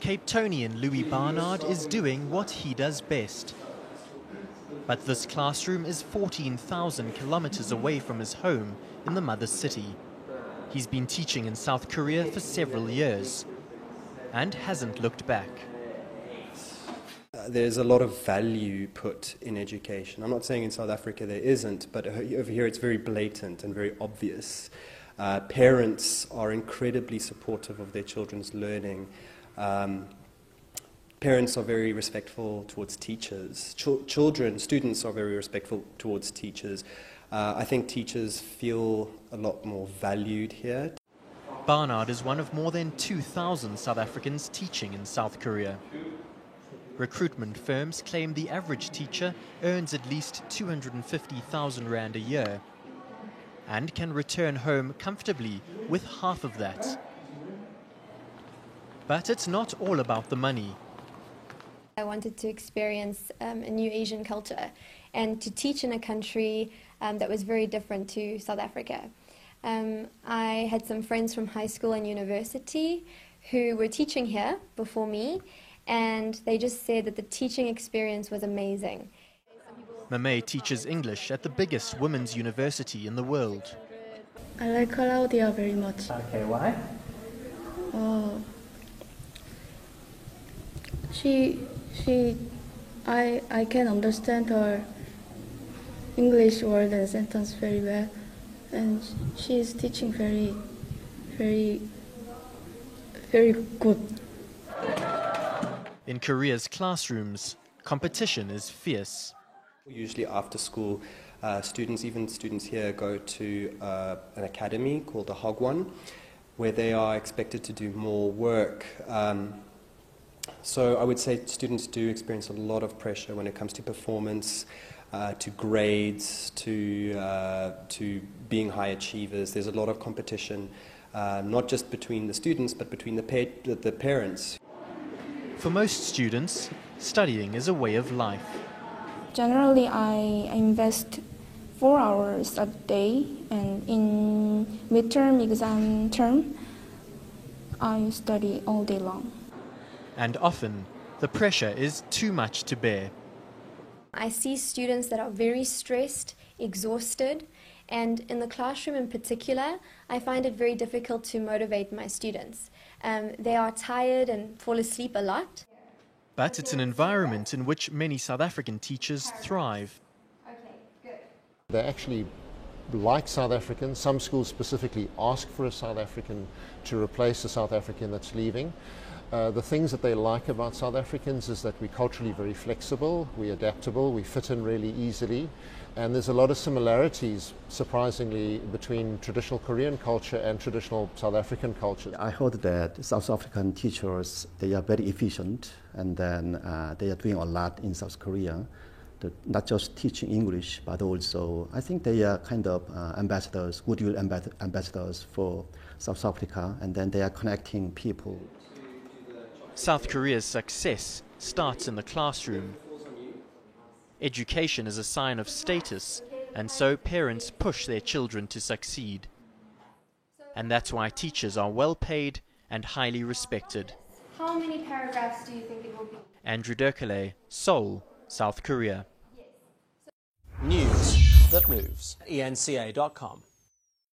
Cape Townian Louis Barnard is doing what he does best. But this classroom is 14,000 kilometers away from his home in the mother city. He's been teaching in South Korea for several years and hasn't looked back. There's a lot of value put in education. I'm not saying in South Africa there isn't, but over here it's very blatant and very obvious. Parents are incredibly supportive of their children's learning. Parents are very respectful towards teachers. Students are very respectful towards teachers. I think teachers feel a lot more valued here. Barnard is one of more than 2,000 South Africans teaching in South Korea. Recruitment firms claim the average teacher earns at least 250,000 rand a year and can return home comfortably with half of that. But it's not all about the money. I wanted to experience a new Asian culture and to teach in a country that was very different to South Africa. I had some friends from high school and university who were teaching here before me, and they just said that the teaching experience was amazing. Mamay teaches English at the biggest women's university in the world. I like Claudia very much. Okay, why? I can understand her English word and sentence very well, and she is teaching very good. In Korea's classrooms, competition is fierce. Usually after school, students here go to an academy called the Hagwon, where they are expected to do more work. So I would say students do experience a lot of pressure when it comes to performance, to grades, to being high achievers. There's a lot of competition, not just between the students, but between the parents. For most students, studying is a way of life. Generally, I invest 4 hours a day, and in midterm exam term, I study all day long. And often, the pressure is too much to bear. I see students that are very stressed, exhausted, and in the classroom in particular, I find it very difficult to motivate my students. They are tired and fall asleep a lot. But it's an environment in which many South African teachers thrive. They actually like South Africans. Some schools specifically ask for a South African to replace a South African that's leaving. The things that they like about South Africans is that we're culturally very flexible, we're adaptable, we fit in really easily, and there's a lot of similarities, surprisingly, between traditional Korean culture and traditional South African culture. I heard that South African teachers, they are very efficient, and then they are doing a lot in South Korea, not just teaching English, but also I think they are kind of ambassadors, goodwill ambassadors for South Africa, and then they are connecting people. South Korea's success starts in the classroom. Education is a sign of status, and so parents push their children to succeed. And that's why teachers are well paid and highly respected. How many paragraphs do you think it will be? Andrew Derkele, Seoul, South Korea. News that moves. ENCA.com.